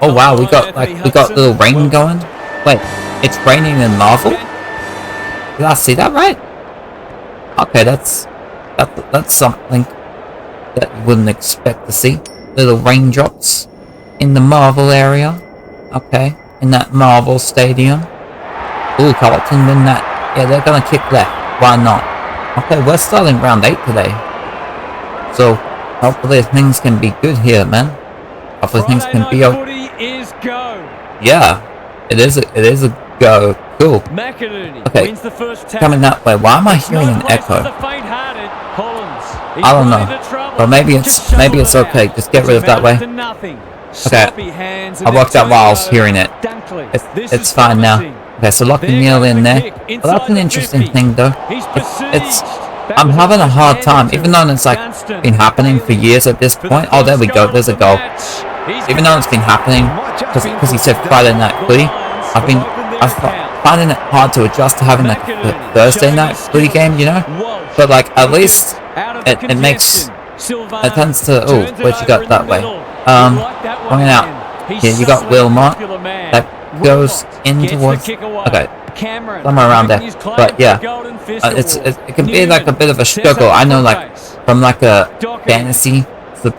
Oh wow, we got little rain going. Wait, it's raining in Marvel? Did I see that right? Okay, that's something that you wouldn't expect to see. Little raindrops in the Marvel area. Okay, in that Marvel stadium. Ooh, Carlton win that. Yeah, they're gonna kick left. Why not? Okay, we're starting round 8 today. So, hopefully things can be good here, man. Hopefully things can be okay. Yeah, it is a go. Cool. Okay, coming that way. Why am I hearing an echo? I don't know. But maybe it's okay. Just get rid of that way. Okay, I worked out while I was hearing it. It's fine now. Okay, so lock the nail in there. Well, that's an interesting thing, though. I'm having a hard time, even though it's like been happening for years at this point. Oh, there we go. There's a goal. Even though it's been happening, because he said Friday night footy, I'm finding it hard to adjust to having like a Thursday night footy game, you know. But like at least it tends to. Oh, where'd you got that way? Coming out. Here you got Wilmot. That goes in towards. Okay. Somewhere around there, but yeah, it can be like a bit of a struggle. I know, like from like a fantasy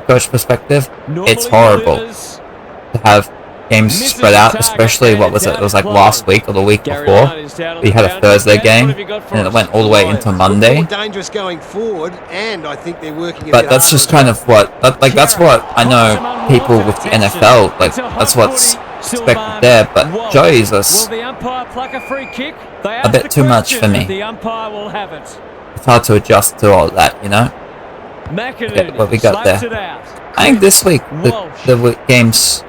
coach perspective, it's horrible to have games spread out. Especially what was it? It was like last week or the week before. We had a Thursday game, and it went all the way into Monday. But that's just kind of what, like that's what I know. People with the NFL, like that's what's expected there, but Jesus, a bit too much for me. It's hard to adjust to all that, you know. Okay, what we got there? I think this week the games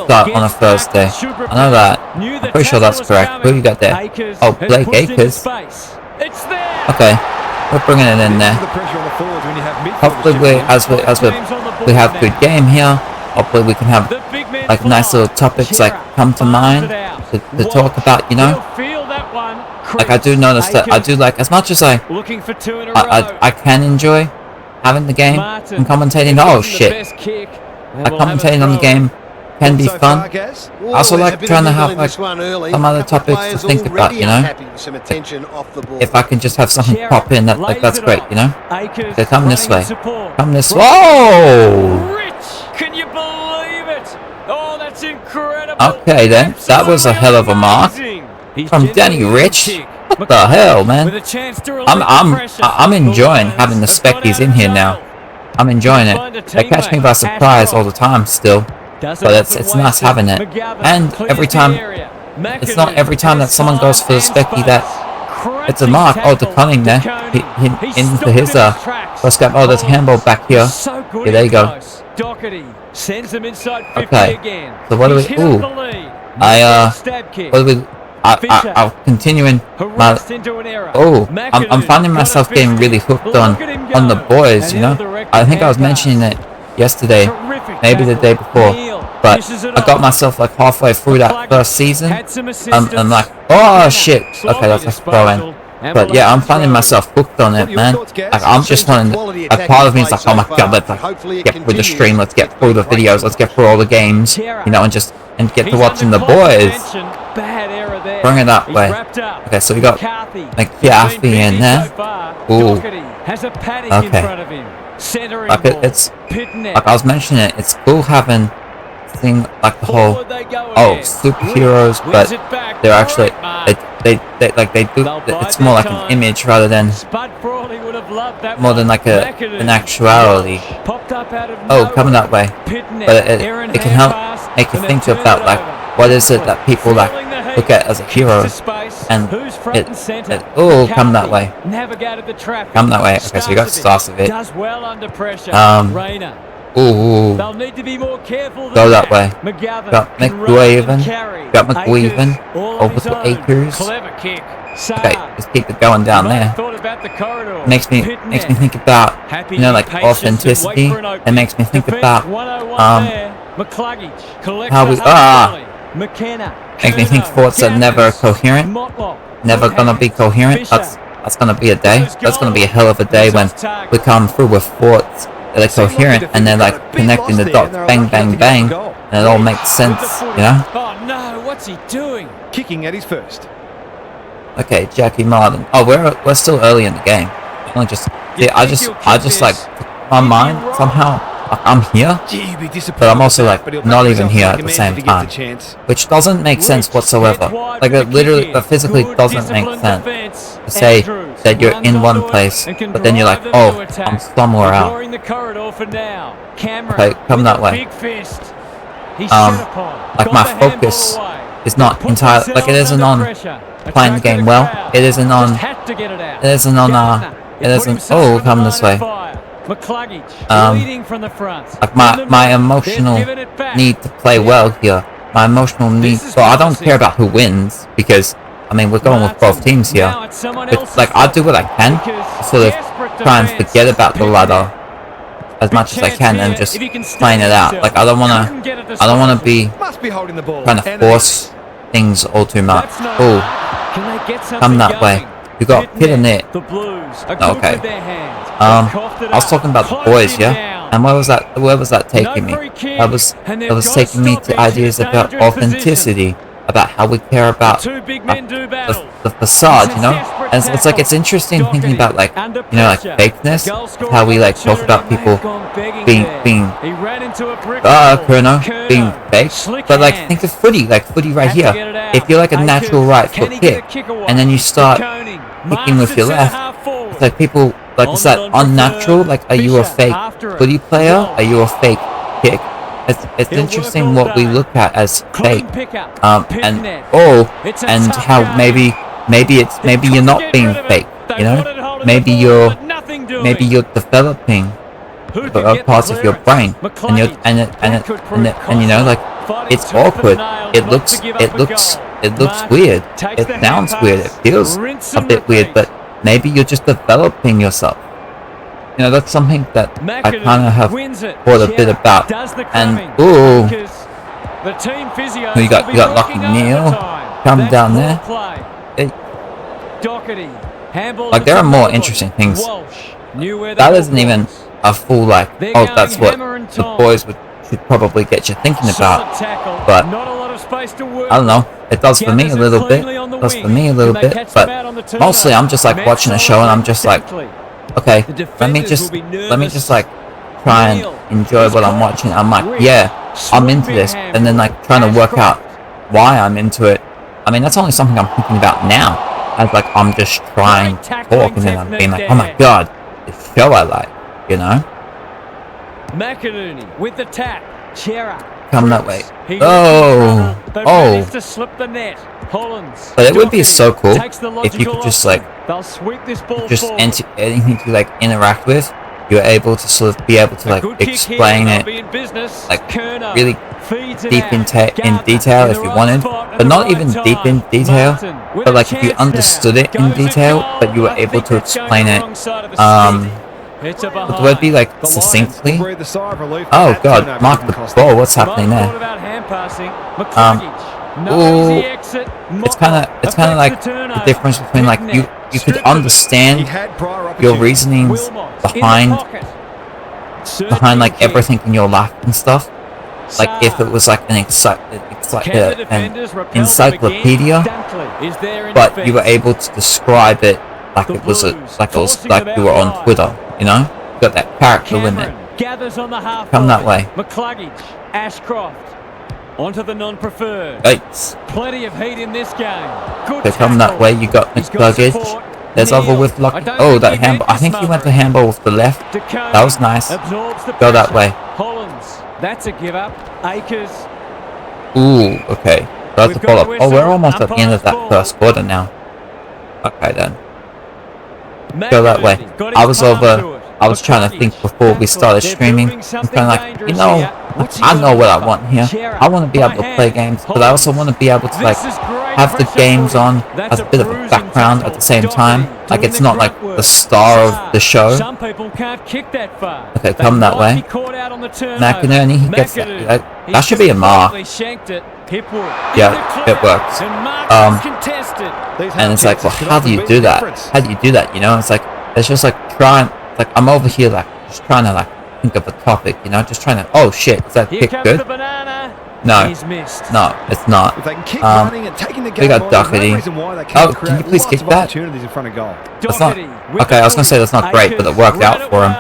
start on a Thursday. I know that. I'm pretty sure that's correct. Who you got there? Oh, Blake Acres. Okay, we're bringing it in there. Hopefully, we have a good game here. Hopefully we can have like nice little topics like come to mind to talk about, you know. Like I do notice that I do like, as much as I can enjoy having the game and commentating. Oh shit! Commentating on the game can be fun. I also like trying to have like some other topics to think about, you know. If I can just have something pop in, that's great, you know. So come this way. Come this way. Whoa! Can you believe it? Oh, that's incredible. Okay then, that was a hell of a mark from Danny Rich. What the hell, man? I'm enjoying having the Speckies in here now. I'm enjoying it. They catch me by surprise all the time still, but it's nice having it. And every time, it's not every time that someone goes for the Specky that it's a mark. Oh, the Cunning there. Into his first gap. Oh, there's a handball back here. Yeah, there you go. Okay, so what do we? Ooh, I'm continuing my. Oh, I'm finding myself getting really hooked on the boys. You know, I think I was mentioning it yesterday, maybe the day before, but I got myself like halfway through that first season. I'm like, oh shit. Okay, that's a throw in. But yeah, I'm finding myself hooked on it, man. Like, I'm just wanting. A part of me is like, oh my god, let's get through the stream, let's get through the videos, let's get through all the games, you know, and get to watching the boys. Bring it that way. Okay, so we got McCarthy in there. Ooh. Okay. Like it's like I was mentioning it. It's cool having thing like the whole superheroes, but they're actually they do. It's more like an image rather than more than like an actuality. Oh, coming that way, but it can help make you think about like what is it that people like look at as a hero, and oh, come that way. Come that way. Okay, so you got stars of it. Ooh. They'll need to be more careful. Go that way. Got McGuaven. Got McGuaven. Over to Acres. Okay, just keep it going down there. Makes me think about, you know, like authenticity. It makes me think about how we makes me think thoughts are never coherent. Never gonna be coherent. That's gonna be a day. That's gonna be a hell of a day when we come through with thoughts. They're like coherent and they're like connecting the dots, bang, bang, bang. and it all makes sense, you know? Oh no, what's he doing? Kicking at his first. Okay, Jackie Martin. Oh, we're still early in the game. I just like my mind somehow. Like, I'm here, but I'm also like not even here at the same time, which doesn't make sense whatsoever. Like it literally, it physically doesn't make sense to say that you're in one place, but then you're like, oh, I'm somewhere else. Okay, come that way. Like my focus is not entirely, like it isn't on playing the game well. It isn't on. Oh, come this way. Like my emotional need to play well here. My emotional need. Well, I don't care about who wins because I mean we're going with both teams here. But like I do what I can to sort of try and forget about the ladder as much as I can and just playing it out. Like I don't wanna be trying to force things all too much. Oh, come that way. You got hit in it. Okay. I was talking about the boys, yeah? And where was that taking me? That was taking me to ideas about authenticity, about how we care about the facade, you know? And it's like, it's interesting thinking about like, you know, like fakeness, how we like talk about people being fake. But like, think of footy right here. If you're like a natural right foot kick, and then you start kicking with your left, it's like people, like, is that unnatural? Like, are you a fake footy player? Are you a fake kick? It's interesting what we look at as fake, and how maybe you're not being fake, you know? Maybe you're developing parts of your brain, and you know, like, it's awkward. It looks weird. It sounds weird. It feels a bit weird, but maybe you're just developing yourself. You know, that's something that I kind of have thought a bit about. And ooh, you got Lucky Neal come down there. Like there are more interesting things. That isn't even a full like. Oh, that's what the boys should probably get you thinking about. But I don't know. It does for me a little bit. But mostly I'm just like watching a show and I'm just like, okay, let me just like try and enjoy what I'm watching. I'm like, yeah, I'm into this, and then like trying to work out why I'm into it. I mean, that's only something I'm thinking about now. As like I'm just trying to talk, and then I'm being like, oh my god, this show I like, you know. McInerney with the tap. Come that way. Oh. But it would be so cool if you could just like anything to like interact with, you're able to sort of be able to like explain it like really deep in detail if you wanted, but not even deep in detail, but like if you understood it in detail, but you were able to explain it would it be like succinctly? Oh god, mark the ball, what's happening there? Ooh, it's kinda like the difference between like you could understand your reasonings behind like everything in your life and stuff. Like if it was like an encyclopedia, but you were able to describe it like it was like you were on Twitter, you know? You got that character limit. Come that way. Ashcroft onto the non-preferred. Yikes. Plenty of heat in this game. So come that way. You got McCluggage. There's over with Lucky. Oh, that handball. I think he went to handball with the left. That was nice. Go that way. Hollins. That's a give up. Akers. Ooh, okay. That's the follow up. Oh, we're almost at the end of that first quarter now. Okay then. Go that way. I was trying to think before we started streaming. I'm kind of like, you know, I know what I want here. I want to be able to play games, but I also want to be able to like have the games on as a bit of a background at the same time. Like it's not like the star of the show. Okay, come that way. McInerney, he gets that. That should be a mark. Yeah, it works. And it's like, well, how do you do that? How do you do that? You know, it's like, it's just like trying, like I'm over here like just trying to like think of a topic, you know, just trying to, oh shit, is that kick good? No, He's missed. no, it's not. If they can keep running and taking the we game got on, there's no Doherty. reason why they Oh, can't can create you please lots kick of that? opportunities in front of goal. That's not. Doherty with Okay, I was gonna say that's not great, but it worked out for him.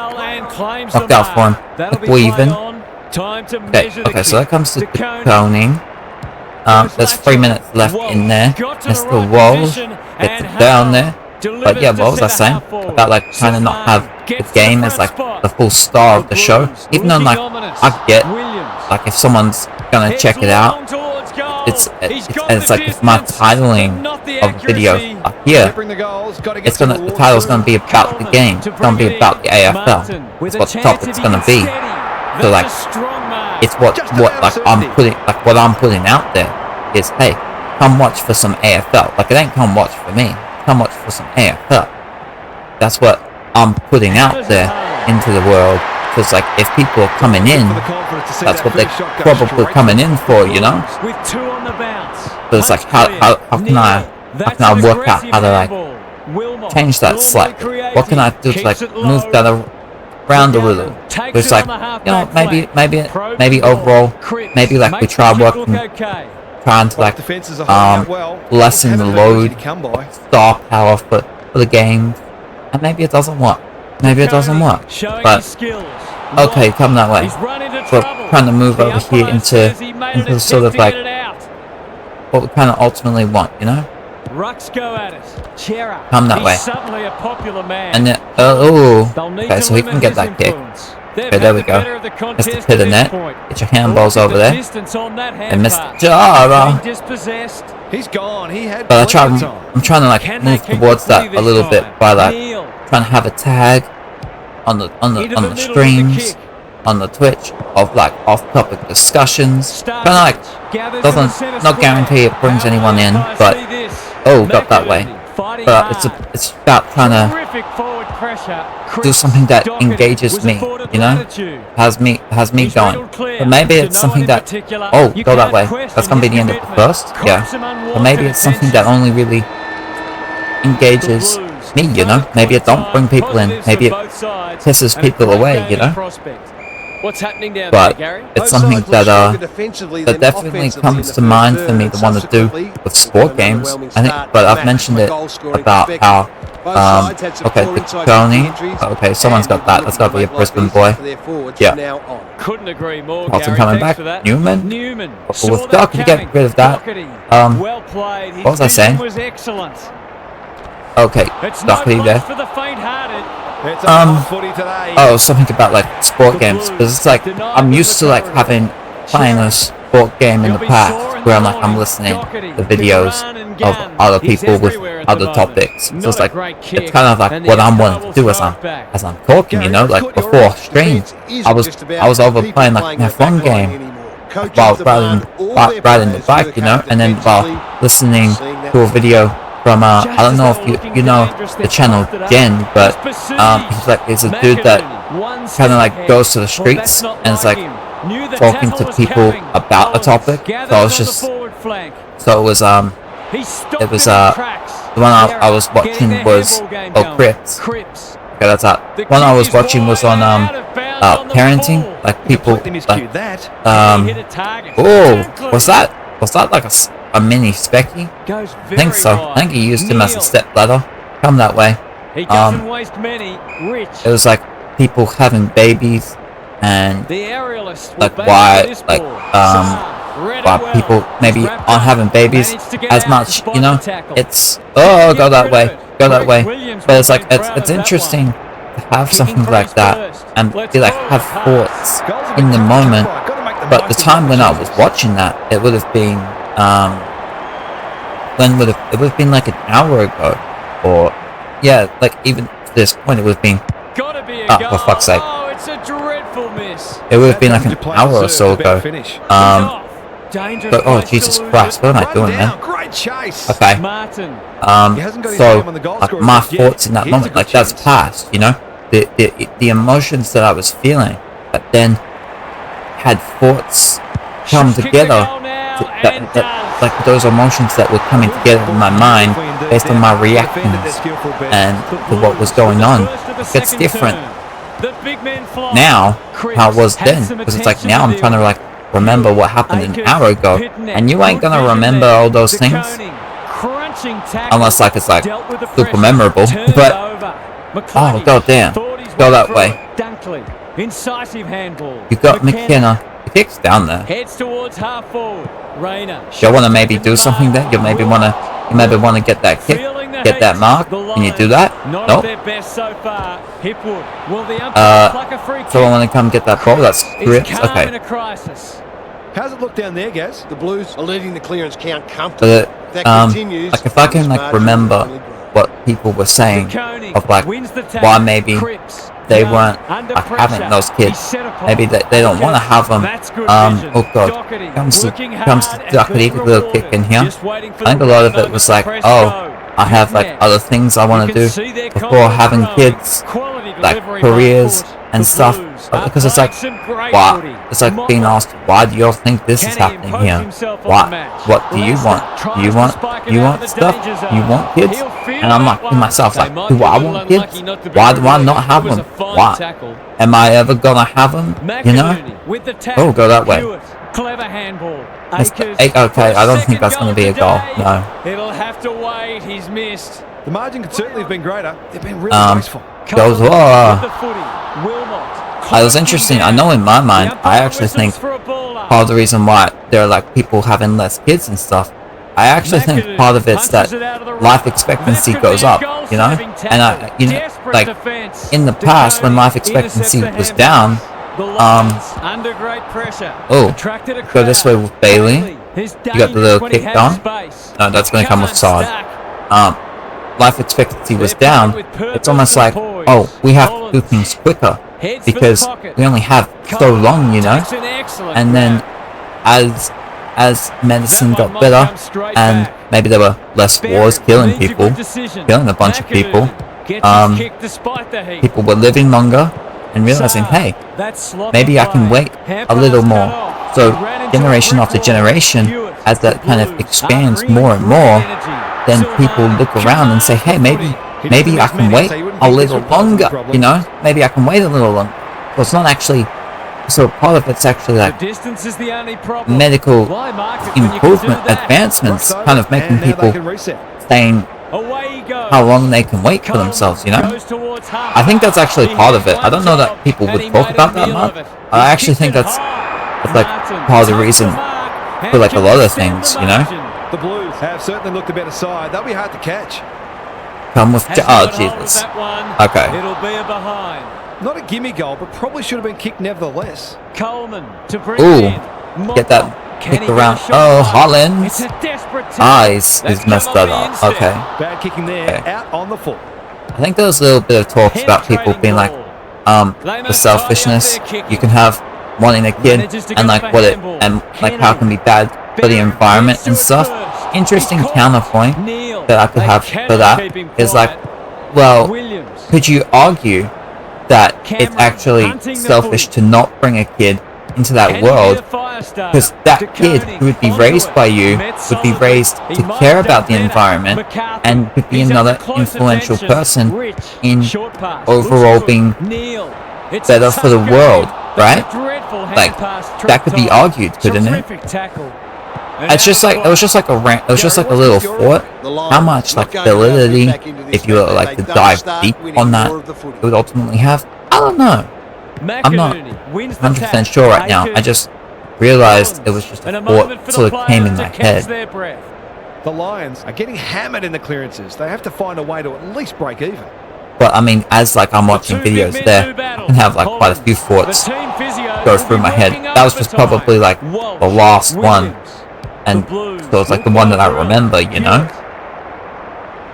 Worked out for him. That'll be We're even. on. Time to Okay, measure the okay, so that kick. comes to De Koning. Koning. There's 3 minutes left in there. Got to Mr. the right Wall position gets and it down there. delivers But yeah, to what was I saying? centre half About like trying to not have the game as like the full star of the show. Even though like I get like if someone's gonna check it out, it's like if my titling of video up here, it's gonna the title's gonna be about the game. It's gonna be about the AFL. It's what the topic's gonna be. So like it's what like what I'm putting out there is, hey, come watch for some AFL. Like it ain't come watch for me. Come watch for some AFL. That's what I'm putting out there into the world. Because like if people are coming in, that's what they're probably coming in for, you know. But it's like how can I work out how to like change that slightly? What can I do to like move that around a little? It's like, you know, maybe overall, maybe like we try trying to like lessen the load of star power for the game, and maybe it doesn't work. Maybe it doesn't work. But okay, come that way. We're trying to move over here into sort of like what we kind of ultimately want, you know. Come that way. And then, okay, so he can get that kick. Okay, there we go. Mr. Pitternet, get your handballs over there. And Mr. Jara. He's gone. He had But I'm trying to like move towards that a little bit by like trying to have a tag on the streams, on the Twitch of like off-topic discussions. Trying to like not guarantee it brings anyone in, but got that way. But it's about trying to do something that engages me, you know, has me going. But maybe it's something that go that way. That's gonna be the end of the first, yeah. But maybe it's something that only really engages me, you know. Maybe it don't bring people in. Maybe it pisses people away, you know. What's happening down but there, Gary? it's something that definitely comes to mind for me to want to do with sport games. I think, but I've mentioned it about how okay, the Tony. Okay, someone's got that. That's got to be a Brisbane boy. Yeah. Couldn't agree more. Carlton Gary, coming back. Newman. With Doherty, get rid of that. Well played. What was I saying? Was excellent. Okay, Doherty there. Something about like sport games, because it's like I'm used to like playing a sport game in the past where I'm listening to videos of other people with other topics. So it's like it's kind of like what I'm wanting to do as I'm talking, you know. Like before stream, I was over playing like an F1 game while riding the bike, you know, and then while listening to a video from I don't know if you know the channel Jen, but he's a dude that kind of like goes to the streets and it's like talking to people about a topic. So it was the one I was watching was Crips. Okay, that's that. One I was watching was on parenting, like people like was that like a mini Specky? I think so. I think he used him as a step ladder. Come that way. It was like people having babies and like why people maybe aren't having babies as much, you know. It's go that way. But it's like it's interesting to have something like that and be like have thoughts in the moment. But the time when I was watching that, it would have been it would have been like an hour ago, or yeah, like even to this point it would have been for fuck's sake. It's a dreadful miss. It would have been like an hour or so ago. But oh Jesus Christ, what am I doing, man? Okay. So like my thoughts in that moment, like that's past, you know. The emotions that I was feeling, but then had thoughts come together that like those emotions that were coming together in my mind based on my reactions and to what was going on. It's different now how it was then, because it's like now I'm trying to like remember what happened an hour ago, and you ain't gonna remember all those things unless like it's like super memorable. But oh goddamn, go that way. You got McKenna. The kick's down there. Heads towards half forward. You want to maybe do something there? You maybe want to get that kick, get that mark. Can you do that? Nope. So I want to come get that ball. That's grips. Okay. How's it look down there, Gaz? The Blues are leading the clearance count comfortably. Like if I can like remember what people were saying of like why maybe they weren't like having those kids. Maybe they don't want to have them. Oh god, comes to like a little kick in here. I think a lot of it was like, oh, I have like other things I want to do before having kids, like careers and stuff. Because it's like, why? It's like being asked, why do you all think this is happening here? What do you want? Do you want stuff? Do you want kids? And I'm like to myself, like, do I want kids? Why do I not have them? Why? Am I ever gonna have them? You know? Oh, go that way. Clever handball. Okay, I don't think that's gonna be a goal. No. It'll have to wait. He's missed. The margin could certainly have been greater. They've been really wasteful. Goes it was interesting. I know in my mind, I actually think part of the reason why there are like people having less kids and stuff, I actually think part of it's that life expectancy goes up, you know? And like in the past when life expectancy was down, oh, go this way with Bailey. You got the little kick on. No, that's going to come with Sard. Life expectancy was down. It's almost like, oh, we have to do things quicker because we only have so long, you know. And then as medicine got better and maybe there were less wars killing people, killing a bunch of people, people were living longer and realizing, hey, maybe I can wait a little more. So generation after generation, as that kind of expands more and more, then people look around and say, hey, maybe I can wait a little longer, you know? Maybe I can wait a little longer. Well, it's not actually, so part of it's actually like medical improvement, advancements, kind of making people saying how long they can wait for themselves, you know? I think that's actually part of it. I don't know that people would talk about that much. I actually think that's like part of the reason for like a lot of things, you know? The Blues have certainly looked a better side. They'll be hard to catch. Come with oh Jesus. Okay. It'll be a behind. Not a gimme goal, but probably should have been kicked nevertheless. Coleman to bring ooh, in. get that kick around. Oh, Holland. Eyes is messed that up. Okay. Bad kicking there. Okay. Out on the foot. I think there was a little bit of talks about people being like, the selfishness you can have wanting a kid and like what it and like how it can be bad for the environment and stuff. Interesting counterpoint that I could have for that is like, well, could you argue that it's actually selfish to not bring a kid into that world because that kid who would be raised by you would be raised to care about the environment and could be another influential person in overall being better for the world, right? Like that could be argued, couldn't it? It's just like it was just like a little thought. How much like validity, if you were like to dive deep on that, it would ultimately have? I don't know. I'm not 100% sure right now. I just realized it was just a thought that sort of came in my head. The Lions are getting hammered in the clearances. They have to find a way to at least break even. But I mean, as like I'm watching videos there, I can have like quite a few thoughts go through my head. That was just probably like the last one. And so it's like the one that I remember, you know?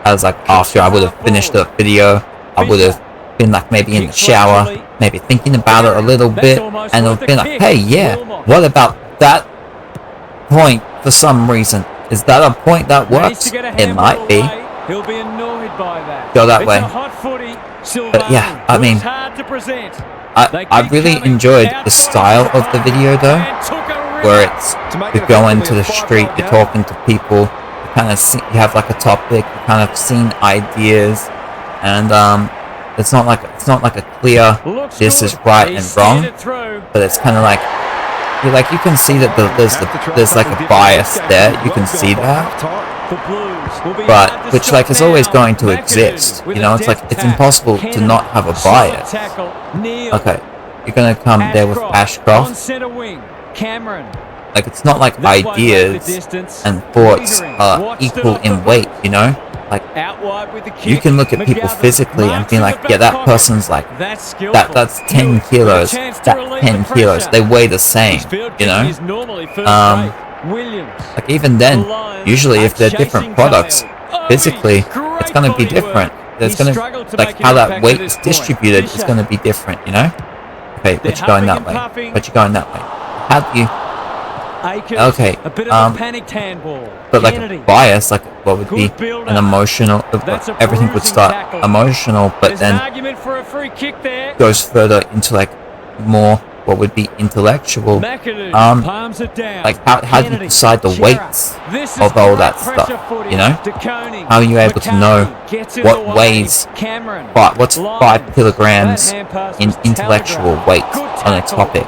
I was like, after I would have finished the video, I would have been like maybe in the shower, maybe thinking about it a little bit, and I've been like, hey, yeah, what about that point for some reason? Is that a point that works? It might be. Go that way. But yeah, I mean, I really enjoyed the style of the video though, where it's you go into the street, you're talking to people, you kind of see, you have like a topic, you kind of seen ideas, and it's not like a clear this is right and wrong, but it's kind of like you can see that there's like a bias there. You can see that, but which like is always going to exist. You know, it's like it's impossible to not have a bias. Okay, you're gonna come there with Ashcroft. Like it's not like ideas and thoughts are equal in weight. You know, like you can look at people physically and be like, yeah, that person's like that's 10 kilos. That 10 kilos. They weigh the same. You know. Like even then, usually if they're different products, physically, it's gonna be different. There's gonna like how that weight is distributed is gonna be different. You know. Okay, but you're going that way. But you're going that way. How do you? Okay, but like a bias, like what would be an emotional, everything would start emotional, but then goes further into like more what would be intellectual. Like how do you decide the weights of all that stuff, you know? How are you able to know what weighs, what's 5 kilograms in intellectual weight on a topic?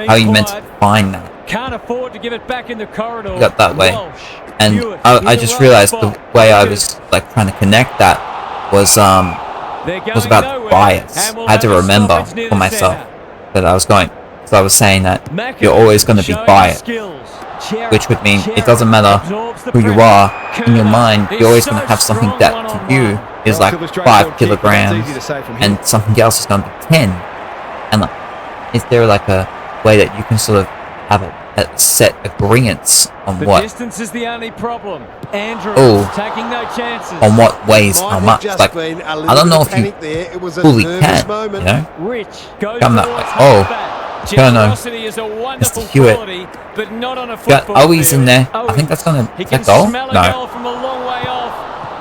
How are you meant to define that? Can't afford to give it back in the corridor. Got that way, and I just realized the way I was like trying to connect that was about the bias. I had to remember for myself that I was going. So I was saying that you're always going to be biased, which would mean it doesn't matter who you are in your mind. You're always going to have something that to you is like 5 kilograms, and something else is going to be 10. And like, is there like a way that you can sort of have a set agreements on what distance is the only problem. Andrew taking no chances. On what weighs how much? Like I don't know if you fully can, you know? Come that way. Oh, no, Mr. Hewitt. Got Owies in there. I think that's gonna goal. No.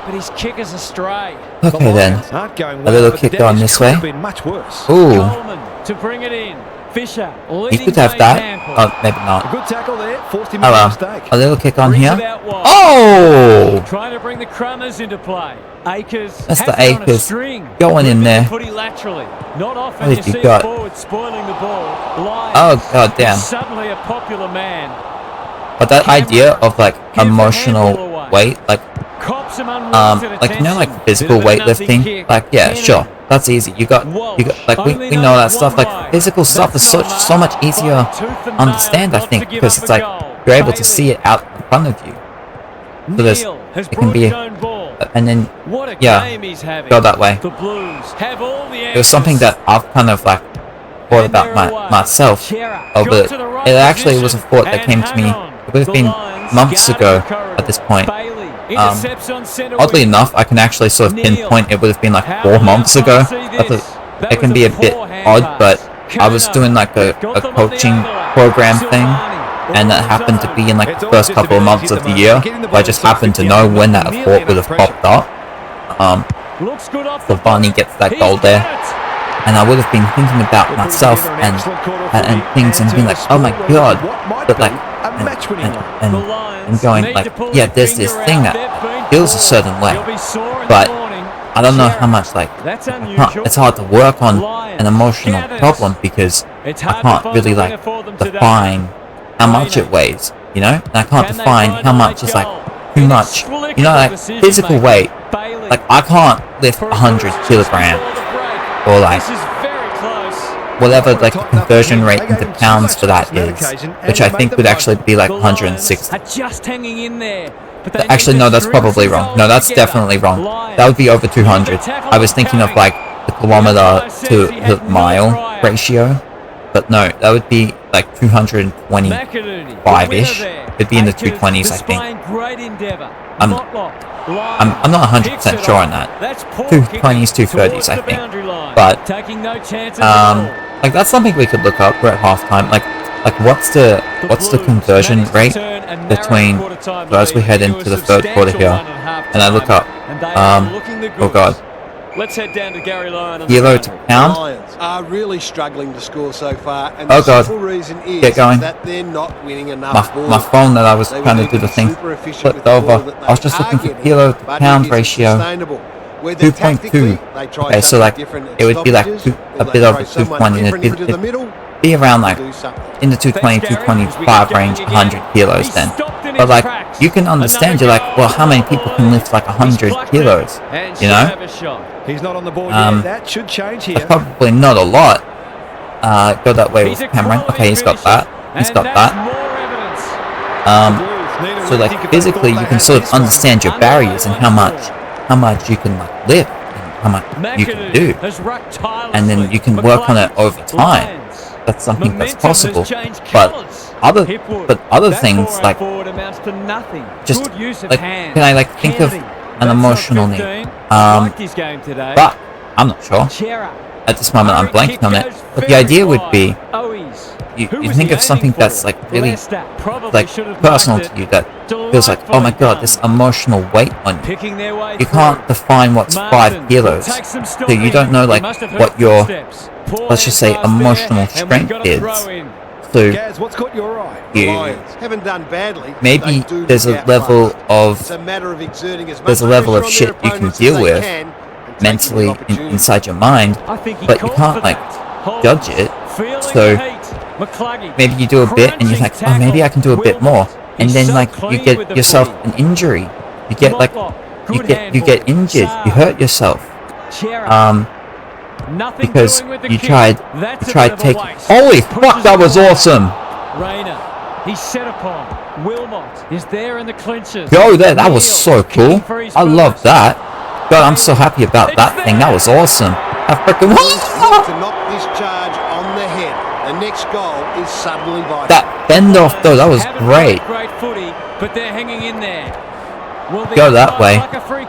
But his kick is astray. Okay then. A little kick on this way. Ooh. To bring it in. Fisher, he could have that. Oh, maybe not. Good tackle there. Forced him into a mistake. A little kick on here. Oh! Trying to bring the Crummers into play. Akers. That's the Akers going in there. Not often you see a forward spoiling the ball. Oh god damn. Suddenly a popular man. But that idea of like emotional weight, like you know, like physical weightlifting, like yeah, sure. That's easy. You got like we know that stuff. Like physical stuff is so much easier to understand, I think, because it's like you're able to see it out in front of you. So it can be, and then yeah, go that way. It was something that I've kind of like thought about myself. But it actually was a thought that came to me. It would have been months ago at this point. Oddly enough, I can actually sort of pinpoint it would have been like 4 months ago. It can be a bit odd, but I was doing like a coaching program thing, and that happened to be in like the first couple of months of the year. But I just happened to know when that thought would have popped up. So Barney gets that goal there, and I would have been thinking about myself and things and being like, oh my god, but like and going like, yeah, there's this thing that feels a certain way, but I don't know how much, like, it's hard to work on an emotional problem because I can't really like define how much it weighs, you know, and I can't define how much is like too much, you know, like physical weight. Like I can't lift 100 kilograms or like whatever like the conversion rate into pounds for that is, which I think would actually be like 160. Actually, no, that's probably wrong. No, that's definitely wrong. That would be over 200. I was thinking of like the kilometer to the mile ratio, but no, that would be like 225-ish. It'd be in the 220s, I think. I'm not 100% sure on that. 220s, 230s, I think. But like that's something we could look up. We're at halftime. Like what's the conversion rate between, so as we head into the third quarter here, and I look up oh god, let's head down to Gary Lyon. Kilo to pound. Lions are really struggling to score so far, and oh the god, reason is get going. That they're not winning enough my phone that I was trying to do the thing flipped over. I was just looking for kilo to pound ratio. 2.2. Okay, so like it would be like a bit over 220, and it'd be around like Do something. in the 220, 225 range, 100 kilos then. But like, you can understand, you're like, well, how many people can lift like 100 kilos, you know? He's not on the board yet. That should change here. That's probably not a lot. Go that way with Cameron. Okay, he's got that. He's got that. So like, physically, you can sort of understand your barriers and how much you can like lift and how much you can do. And then you can work on it over time. That's something that's possible. But other things like just like, can I like think of an emotional need? But I'm not sure. At this moment, I'm blanking on it. But the idea would be, you think of something that's like really like personal to you, that feels like, oh my god, this emotional weight on you. You can't define what's 5 kilos, so you don't know like what your, let's just say, emotional strength is. So Haven't done badly. maybe there's a level of shit you can deal with mentally inside your mind, but you can't like judge it. So maybe you do a bit and you're like, oh, maybe I can do a bit more, and then like you get yourself an injury. You get like you get injured. You hurt yourself. Because you tried taking. Holy fuck, that was awesome! He's set upon. Wilmot is there in the clinches. Go there, that was so cool. I love that. God, I'm so happy about that thing. That was awesome. I freaking To knock this charge on the head. The next goal is suddenly vital. that bend off though. That was great. Great footy, but they're hanging in there. Go that way.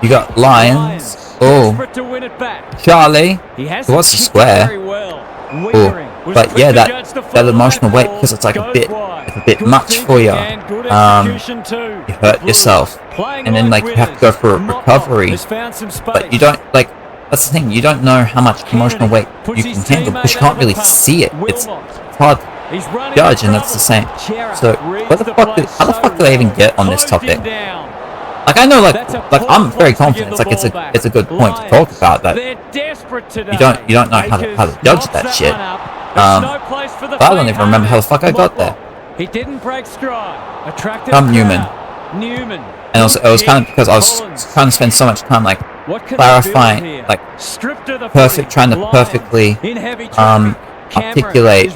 You got Lions. Oh, Charlie. What's the square? Oh, but yeah, that emotional weight, because it's like a bit much for you. You hurt yourself, and then like you have to go for a recovery. But you don't like. That's the thing. You don't know how much emotional weight you can handle because you can't really see it. It's hard to judge, and that's the same. So, how the fuck do they even get on this topic? Like, I know, like I'm very confident. It's like it's a good point to talk about that. You don't know how to judge that shit. But I don't even remember how the fuck I got there. He didn't break stride. I'm Newman. And also, it was kind of because I was trying to spend so much time like clarifying, like trying to perfectly articulate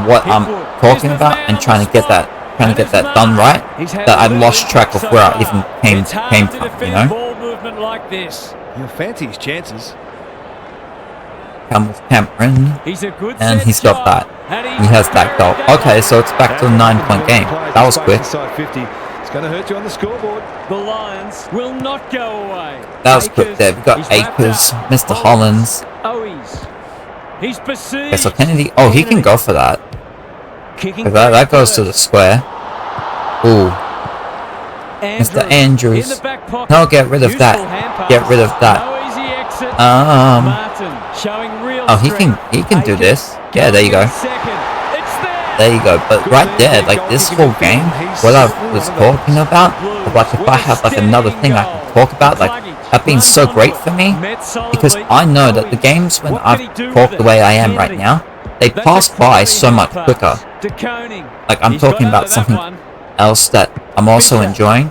what I'm talking about and trying to get that done right, that I lost track of where I even came from, you know? You'll fancy his chances. Come with Cameron, and he's got that. He has that goal. Okay, so it's back to a 9-point game. That was quick. It's going to hurt you on the scoreboard. The Lions will not go away. That was quick there. We've got Akers, Mr. Hollins. He's besieged. Okay, so Kennedy. Oh, he can go for that. That goes to the square. Ooh. Mr. Andrews. No, get rid of that. Get rid of that. Oh, he can do this. Yeah, there you go. There you go. But right there, like this whole game, what I was talking about, like if I have like another thing I can talk about, like that being so great for me, because I know that the games when I've talked the way I am right now, they pass by so much quicker. Like I'm talking about something else that I'm also enjoying,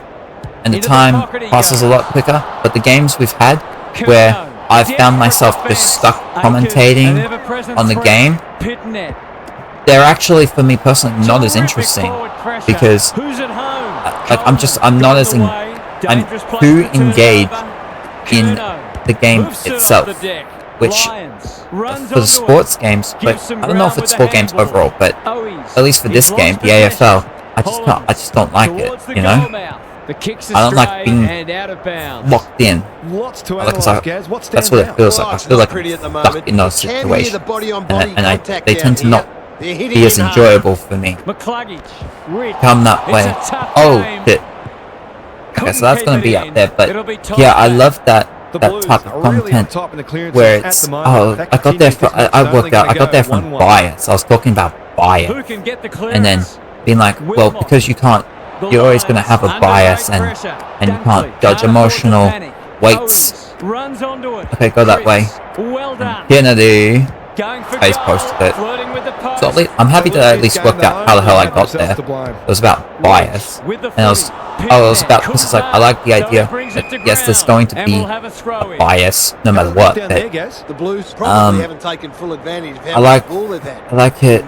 and the time passes a lot quicker. But the games we've had where I've found myself just stuck commentating on the game, they're actually, for me personally, not as interesting, because like I'm too engaged in the game itself, which for the sports games, but I don't know if it's sport games overall, but at least for this game, the AFL, I just don't like it, you know? I don't like being locked in. That's what it feels like. I feel like I'm stuck in those situations, and they tend to not be as enjoyable for me. Come that way. Oh shit. Okay, so that's gonna be up there, but yeah, I love that type of content where it's I got there from bias. I was talking about bias, and then being like, well, because you're always gonna have a bias, and you can't judge emotional weights. Okay, go that way. Kennedy. Face posted it. So I'm happy that I at least worked out how the hell I got there. It was about bias, and I was about, because it's like, I like the idea that yes, there's going to be a bias no matter what. I like it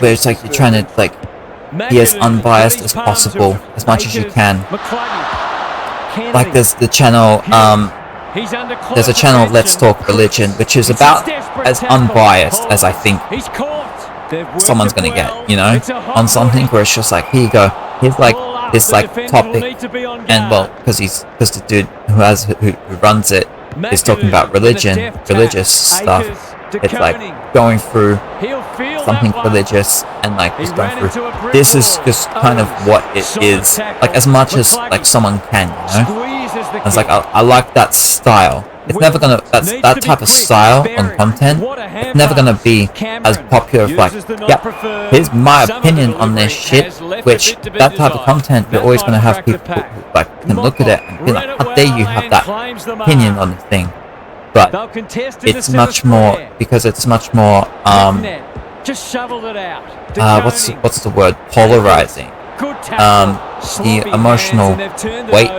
where it's like you're trying to like be as unbiased as possible, as much as you can. Like there's the channel, there's a channel, Let's Talk Religion, which is about as unbiased as I think someone's gonna get, you know, on something where it's just like, here you go, here's like this like topic, and well, because the dude who runs it is talking about religious stuff. It's like going through something religious and like just going through. This is just kind of what it is, like as much as like someone can, you know. And it's like I like that style. It's never gonna that type of style on content. It's never gonna be as popular as like, yeah, here's my opinion on this shit. Which that type of content, you're always gonna have people who like can look at it and be like, how dare you have that opinion on the thing? But it's much more, because it's much more what's the word, polarizing. The emotional weight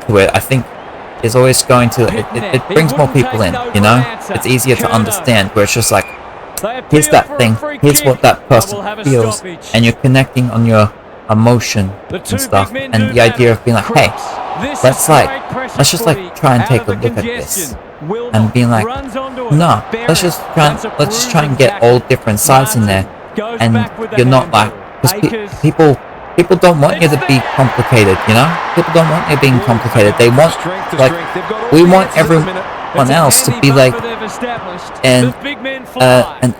to it, I think, is always going to it brings more people in, you know. It's easier to understand, where it's just like, here's that thing, here's what that person feels, and you're connecting on your emotion and stuff, and the idea of being like, hey, let's just like try and take a look at this, and being like, no, let's just try and get all different sides in there, and you're not like, because people don't want you to be complicated, you know. People don't want you being complicated. They want, like, we want everyone else to be like an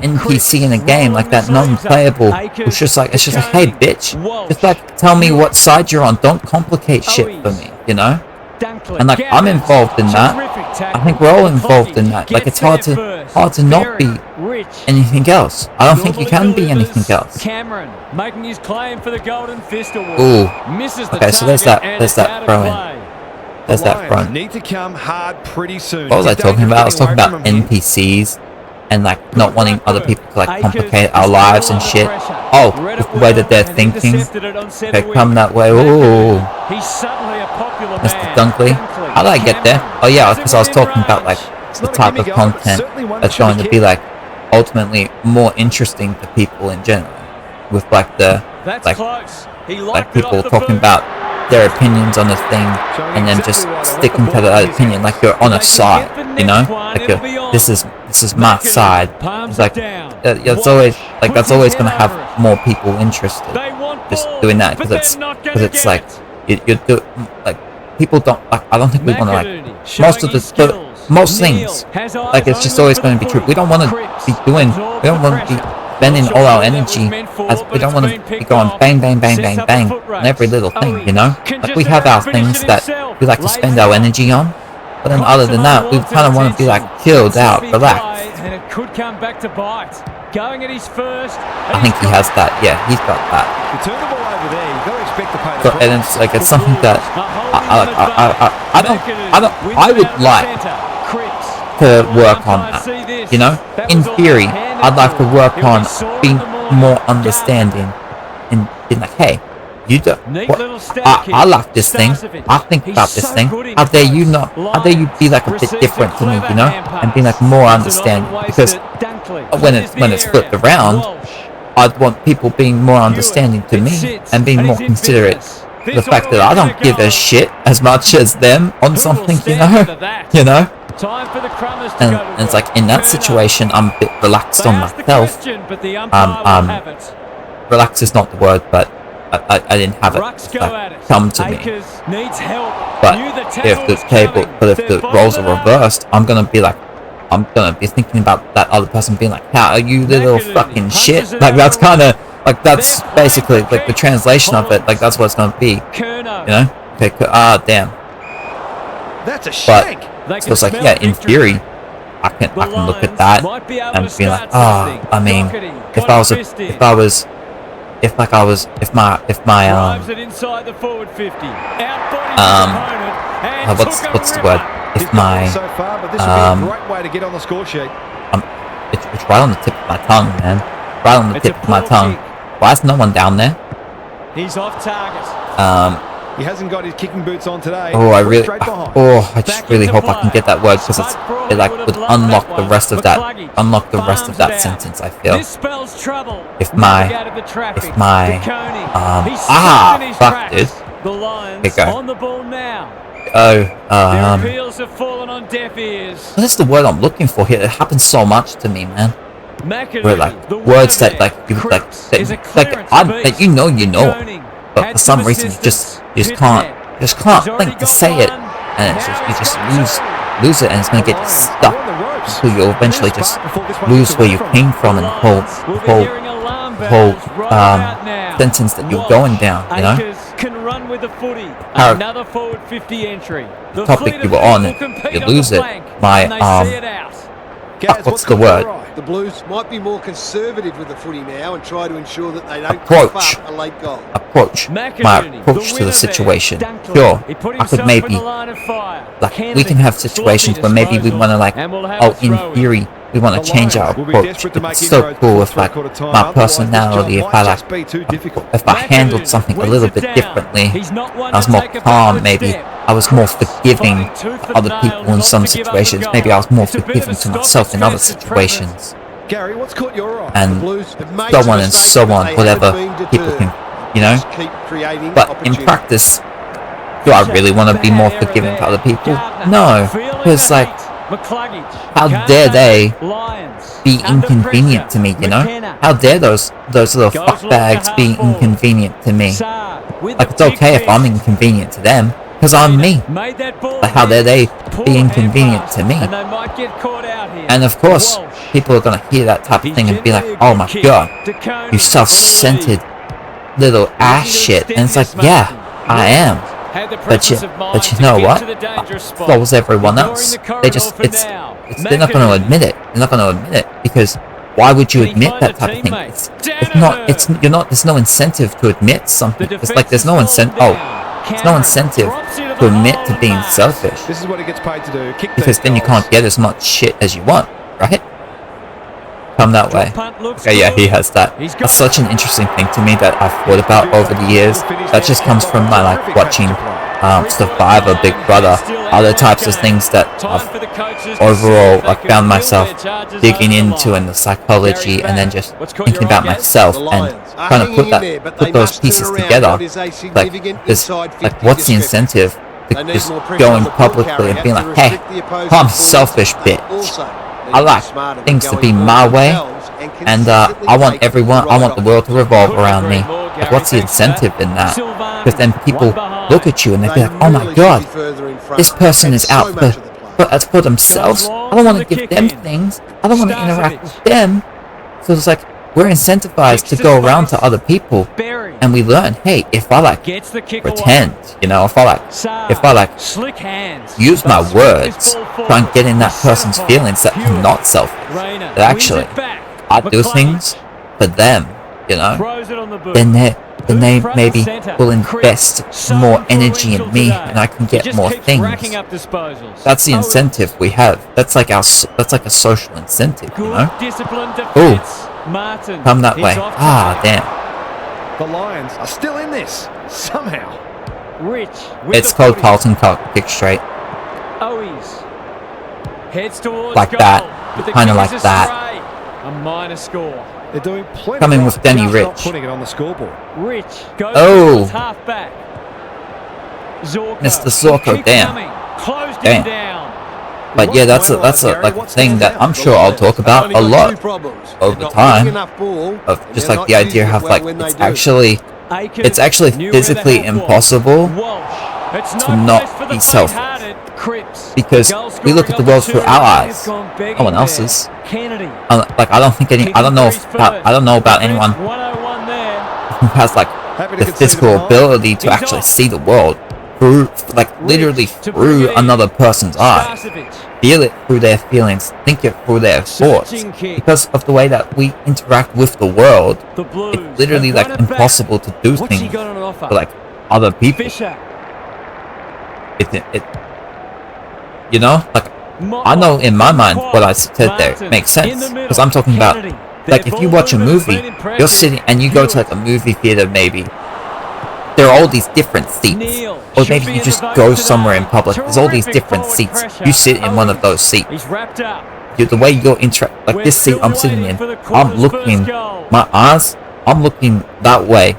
NPC in a game, like that non-playable, who's just like, it's just like, hey bitch, just like tell me what side you're on, don't complicate shit for me, you know. And like, I'm involved in that. I think we're all involved in that. Like, it's hard to not be anything else. I don't think you can be anything else. Ooh. Okay, so there's that throw in. There's that front. Need to come hard pretty soon. What was I talking about? I was talking about NPCs and like not wanting other people to like complicate our lives and shit. Oh, the way that they're thinking. Okay, come that way. Ooh. Mr. Dunkley. How did I get there? Oh yeah, because I was talking about like the type of content that's going to be like ultimately more interesting to people in general, with like the like people talking about their opinions on a thing and then just sticking to that opinion, like you're on a side, you know, like this is my side. It's like it's always like, that's always going to have more people interested just doing that, because it's like you do, like, people don't like, I don't think we want to like most things, like it's just always going to be true. We don't want to be spending all our energy, as we don't want to be going bang bang bang bang bang on every little thing, you know. Like, we have our things that we like to spend our energy on, but then other than that, we kind of want to be like chilled out, relaxed. And it could come back to bite. Going at his first. I think he has that. Yeah, he's got that. You turn the ball over there, you got to expect to pay the so, and it's like, it's something that I would like to work on that, you know. In theory, I'd like to work on being more understanding in like, hey, you do what, I like this thing, I think about this thing, how dare you be like a bit different to me, you know, and be like more understanding, because when it's flipped around, I'd want people being more understanding to me and being more considerate to the fact that I don't give a shit as much as them on something, you know. And it's like, in that situation, I'm a bit relaxed on myself. Relaxed is not the word, but I didn't have it come to me. But if the roles are reversed, I'm gonna be thinking about that other person being like, how are you, little fucking shit? Like, that's kind of like, that's basically like the translation of it. Like, that's what it's gonna be, you know. Okay, damn. That's a shank. So it's like, yeah, in theory, I can look at that and be like, I mean, if what's the word? If my, It's right on the tip of my tongue, man. Right on the tip of my tongue. Why is no one down there? He's off target. He hasn't got his kicking boots on today. Oh, I just really hope I can get that word because it like would unlock the rest of that sentence. I feel. If my fuck, dude. The Lions on the ball now. Their appeals have fallen on deaf ears. That's the word I'm looking for here. It happens so much to me, man. Where like words that that you know, but for some reason you just can't think to say it, and it's just, you just lose it, and it's gonna get stuck until you eventually just lose where you came from and the whole sentence that you're going down, you know. Can run with the footy. Another forward 50 entry. The topic you were on, and you lose it. What's the word? The Blues might be more conservative with the footy now and try to ensure that they don't approach a late goal. My approach to the situation. Sure, I could maybe, like, we can have situations where maybe we want to, like, in theory, we want to change our approach. It's so cool if, like, my personality, if I handled something a little bit differently, I was more calm, maybe I was more forgiving to other people in some situations, maybe I was more forgiving to myself in other situations, and so on, whatever people can, you know. But in practice, do I really want to be more forgiving to other people? No, because, like, how dare they be inconvenient to me, you know? How dare those little fuckbags be inconvenient to me? Like, it's okay if I'm inconvenient to them, because I'm me. But how dare they be inconvenient to me? And of course, people are going to hear that type of thing and be like, oh my god, you self-centered little ass shit. And it's like, yeah, I am. But you know what? So was everyone else. They're not going to admit it. They're not going to admit it, because why would you admit that type of thing? There's no incentive to admit something. It's like there's no incentive. There's no incentive to admit to being selfish. This is what he gets paid to do. Because then you can't get as much shit as you want, right? Come that way. Okay, yeah, he has that. That's such an interesting thing to me that I've thought about over the years. That just comes from my, like, watching Survivor, Big Brother, other types of things that I've overall, like, found myself digging into in the psychology, and then just thinking about myself and trying to put those pieces together. Like, what's the incentive to just going publicly and being like, hey, I'm selfish, bitch. I like things to be my way, and I want the world to revolve around me. Like, what's the incentive in that? Because then people look at you and they be like, oh my god, this person is out for themselves. I don't want to give them things. I don't want to interact with them. So it's like, we're incentivized to go around to other people, and we learn, hey, if I like pretend, you know, if I like use my words, try and get in that person's feelings that I'm not selfish, that actually I do things for them, you know, then they maybe will invest more energy in me, and I can get more things. That's the incentive we have. That's like a social incentive, you know. Ooh. Come that way. Ah, damn. The Lions are still in this, somehow. It's called Carlton kick straight. Like that. Kind of like that. A minor score. They're doing plenty. Coming with Danny Rich. Putting it on the scoreboard. Oh. Mr. Zorko, damn. But yeah, that's a thing that I'm sure I'll talk about a lot over time. Of just like the idea of, like, it's actually physically impossible to not be selfish, because we look at the world through our eyes, no one else's. Like, I don't know about anyone who has, like, the physical ability to actually see the world through, like, literally through another person's eyes, feel it through their feelings, think it through their thoughts. Because of the way that we interact with the world, it's literally, like, impossible to do things for, like, other people. You know, like, I know in my mind what I said there makes sense, because I'm talking about, like, if you watch a movie, you're sitting and you go to like a movie theater, maybe there are all these different seats, or maybe you just go somewhere in public, there's all these different seats, you sit in one of those seats. The way you're like this seat I'm sitting in, I'm looking, my eyes, I'm looking that way.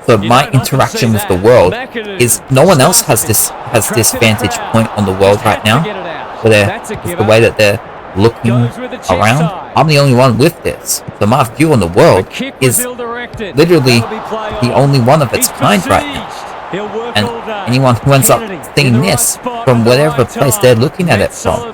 So my interaction with the world is, no one else has this vantage point on the world right now, where the way that they're looking around. I'm the only one with this, so my view on the world is literally the only one of its kind right now. And anyone who ends up seeing this from whatever place they're looking at it from,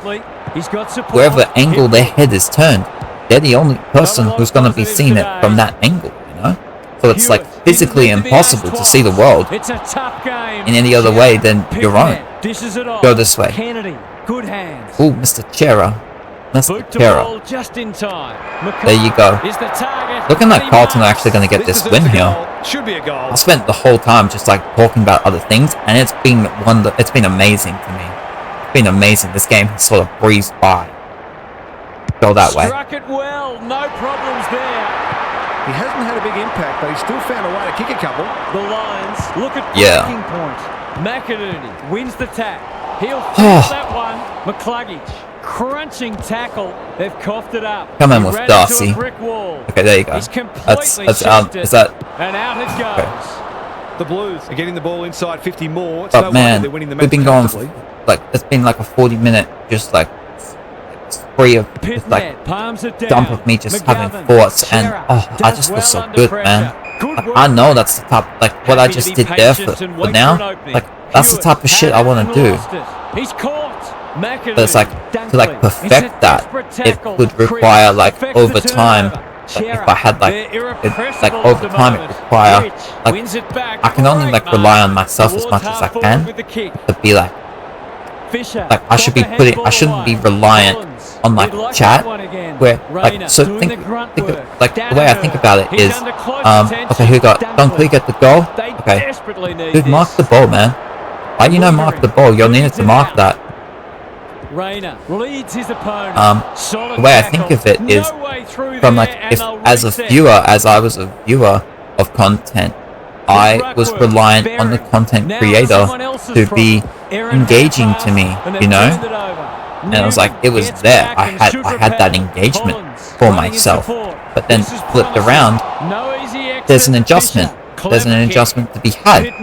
wherever angle their head is turned, they're the only person who's going to be seeing it from that angle, you know? So it's like physically impossible to see the world in any other way than your own. Go this way. Ooh, Mr. Chera. Mr. Chera. There you go. Looking like Carlton are actually going to get this win here. I spent the whole time just like talking about other things, and it's been amazing to me. It's been amazing. This game has sort of breezed by. Go that way. Struck it well, no problems there. He hasn't had a big impact, but he's still found a way to kick a couple. The Lions look at breaking point. McInerney wins the tap. He'll finish that one. McCluggage, crunching tackle. They've coughed it up. Come in with Darcy. Okay, there you go. That's out. Is that? And out it goes. Okay. The Blues are getting the ball inside 50 more. It's But no man, wonder they're winning the we've match been going comfortably. like, it's been like a 40-minute just like spree of just like dump of me just having thoughts, and I just feel so good, man. Like, I know that's the type, like what I just did there for now, like that's the type of shit I want to do. But it's like, to like perfect that, it would require like over time. Like if I had like over time it require, like I can only like rely on myself as much as I can to be like I shouldn't be reliant on like chat, where like, so think like the way I think about it is, okay, who got Dunkley get the goal? Okay, dude, mark the ball, man. Why do you know mark the ball? You'll need it to mark that. The way I think of it is from like, if as I was a viewer of content, I was reliant on the content creator to be engaging to me, you know, and it was like, it was there. I had that engagement for myself, but then flipped around, there's an adjustment. There's an adjustment to be had,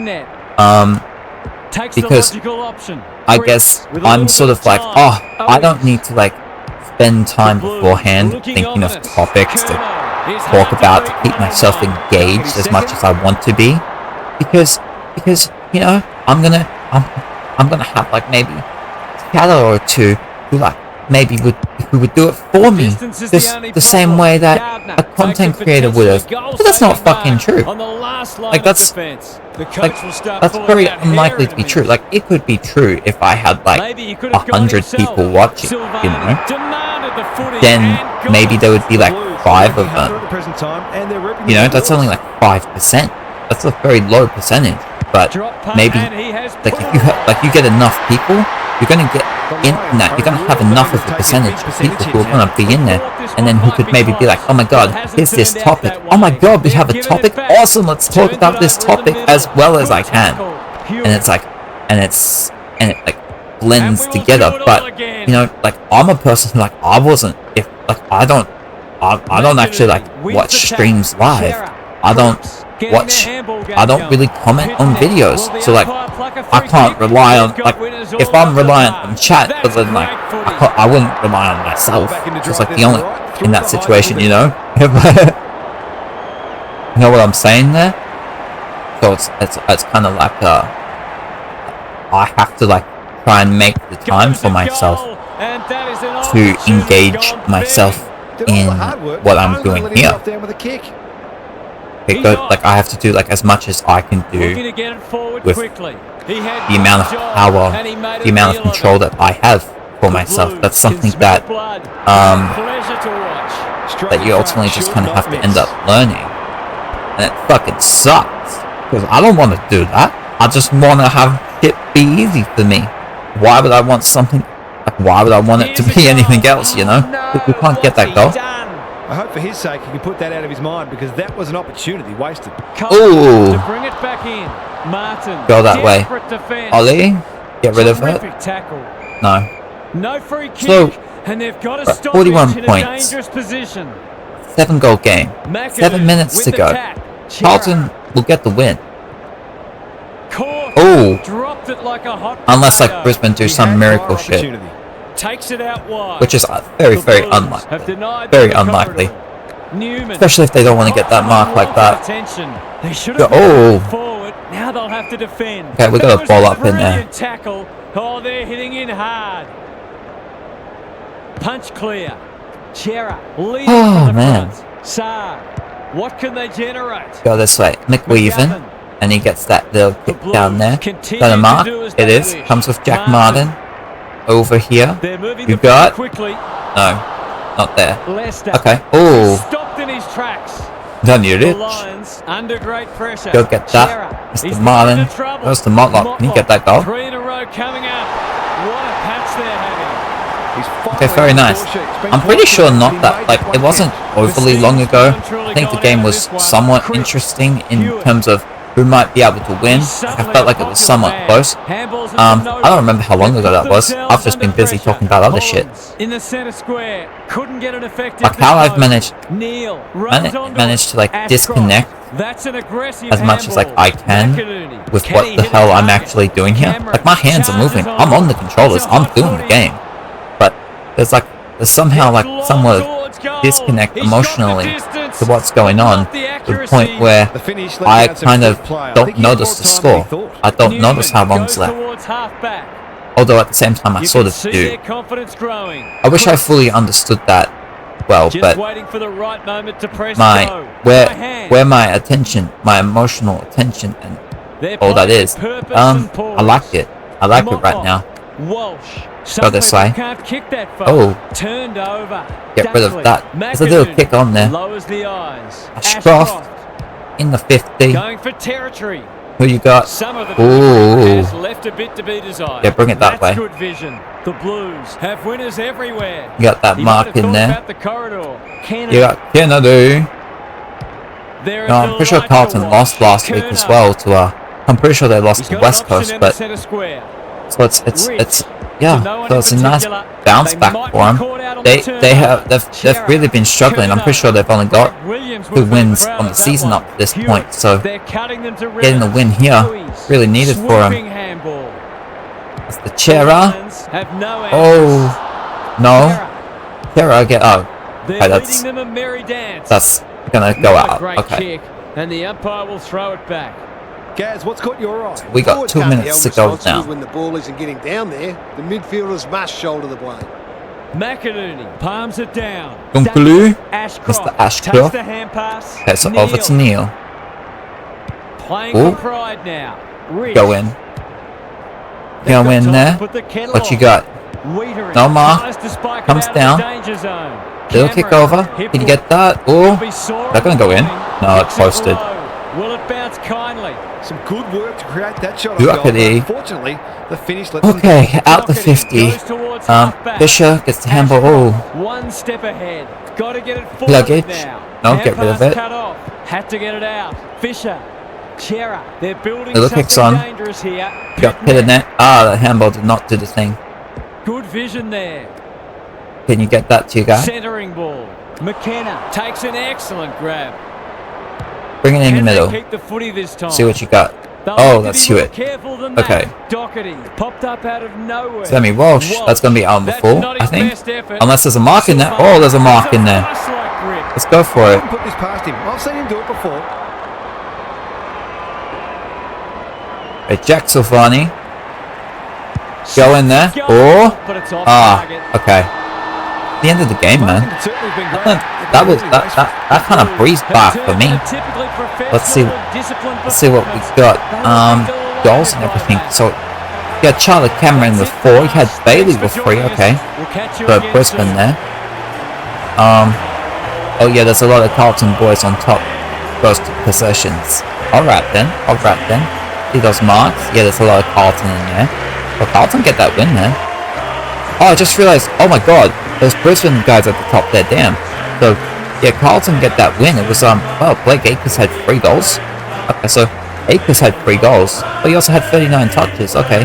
because I guess I'm sort of like, I don't need to like spend time beforehand thinking of topics to talk about to keep myself engaged as much as I want to be, because you know, I'm gonna have like maybe a shadow or two who like maybe would do it for me, just the same way that a content creator would have. But that's not fucking true. Like that's very unlikely to be true. Like it could be true if I had like 100 people watching, you know. Then maybe there would be like 5 of them. You know, that's only like 5%. That's a very low percentage. But maybe like if you get enough people, you're gonna get in that. You're gonna have enough of the percentage of people who are gonna be in there, and then who could maybe be like, oh my god, here's this topic. Oh my god, we have a topic. Awesome, let's talk about this topic as well as I can. And it's like, and it like blends together. But you know, like I'm a person who like I don't actually like watch streams live. I don't really comment on videos, so like I can't rely on, like if I'm reliant on chat, but then like I wouldn't rely on myself. Just like the only in that situation, you know. You know what I'm saying there? So it's kind of like I have to like try and make the time for myself to engage myself in what I'm doing here. Because like I have to do like as much as I can do with the amount of power, the amount of control that I have for myself. That's something that that you ultimately just kind of have to end up learning, and it fucking sucks because I don't want to do that. I just want to have it be easy for me. Why would I want something, a Why would I want it to be anything else, you know? We can't get that goal. I hope for his sake he can put that out of his mind, because that was an opportunity wasted. Ooh. To bring it back in. Martin. Go that way. Defense. Ollie, get rid of it. Tackle. No. No free kick. So, and they've got to stop 41 in points. a dangerous position. 7-goal game. 7 minutes to go. Carlton will get the win. Oh. Dropped it like a hot Unless potato. like Brisbane do some miracle shit. Takes it out wide. Which is very, very unlikely. Very unlikely. Newman. Especially if they don't want to get that mark like that. They should have forward. Now they'll have to defend. Okay, we got a ball up in there. Tackle. Oh, they're hitting in hard. Punch clear. Chera leading from the man. front. Saar. What can they generate? Go this way. McWeaven. And he gets that little kick down there. Got a mark. It is. Comes with Jack Martin. Over here. You got? No. Not there. Okay. Oh. Stopped in his tracks. Done you The Lions under great pressure. Go get that. Mr. Martin. Goes to Motlop. Can you get that goal? 3 in a row coming up. What a patch they're having. Okay, very nice. I'm pretty sure not that, like, it wasn't overly long ago. I think the game was somewhat interesting in terms of who might be able to win. I felt like it was somewhat close. I don't remember how long ago that was. I've just been busy talking about other shit. In the center square, couldn't get an effective Like how I've managed to like Ashcroft. disconnect That's an aggressive as much as like I can McInerney. with Can what he the hit hell a I'm target? actually doing here. Cameron Like my hands are moving. charges I'm on the controllers. It's a I'm hot doing the footy. game. But there's somewhere like somewhat disconnect emotionally to what's going on, to the point where I kind of don't notice the score. I don't notice how long's left. Although at the same time I sort of do. I wish I fully understood that well, but where my attention, my emotional attention and all that is, I like it. I like it right now. Go this way. Oh, turned over. Get rid of that. There's a little kick on there. Lowers the eyes. Ashcroft in the 50. Going for territory. Who you got? Some of the Ooh. has left a bit to be desired. Yeah, bring it that way. Good vision. The Blues have winners everywhere. You got that He mark might have in thought there. about the corridor. You got Kennedy. They're No, I'm pretty sure Carlton lost last week as well to I'm pretty sure they lost to West Coast, but so it's a nice bounce back for them. They've really been struggling. I'm pretty sure they've only got 2 wins on the season up to this point, so getting the win here really needed for them. It's the Chera. Oh no, Chera get out. Okay, that's gonna go out. Okay, and the umpire will throw it back. Gaz, what's caught your eye? we got 2 minutes to go now. When the ball isn't getting down there, the midfielders must shoulder the blame. McInerney palms it down. Dunkley, Ashcroft Mr. Ashcroft. takes the hand pass. Okay, so over to Neil. Playing Ooh. for pride now. Rich. Go in. Go in there. What you got? No mark. Comes down. Little kick over. Can you get that? Oh, they're gonna go in. No, it's posted. Will it bounce kindly? Some good work to create that shot. Unfortunately, the finish lets Okay, out the 50. Fisher gets the handball. Oh, One step ahead. Got to get it forward luggage. now. No, get rid of it. Cut off. Had to get it out. Fisher. Chera. They're building Little kicks on. something dangerous here. Got hit in it. Ah, the handball did not do the thing. Good vision there. Can you get that to your guy? Centering ball. McKenna takes an excellent grab. Bring it in the Can they middle. keep the footy this time? See what you got. They'll Oh, have to that's be more Hewitt. careful than Okay. that. Doherty popped up out of nowhere. Sammy Walsh. That's going to be out That's before, not I his think. best effort. Unless there's a mark in there. Oh, there's a mark in there. Nice-like grip. Let's go for it. Put this past him. I've seen him do it before. Hey, Jack Silvani. Go in there. Oh. But it's off Ah, target. okay. The end of the game, man. That kind of breezed by for me. Let's see what we've got. Goals and everything. So you had Charlie Cameron with 4. You had Bailey with 3. Okay, so Brisbane there. Oh yeah, there's a lot of Carlton boys on top. Goes to possessions. All right then. See those marks? Yeah, there's a lot of Carlton in there. Well, Carlton get that win there. Oh, I just realised, oh my god, those Brisbane guys at the top there, damn. So, yeah, Carlton get that win. It was, well, Blake Acres had 3 goals. Okay, so Acres had 3 goals, but he also had 39 touches, okay.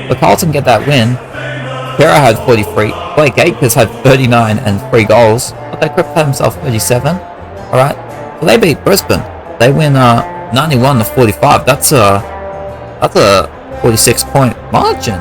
So Carlton get that win. Kara had 43, Blake Acres had 39 and 3 goals. Okay, Crip had himself 37, alright. So they beat Brisbane. They win, 91 to 45. That's a 46-point margin.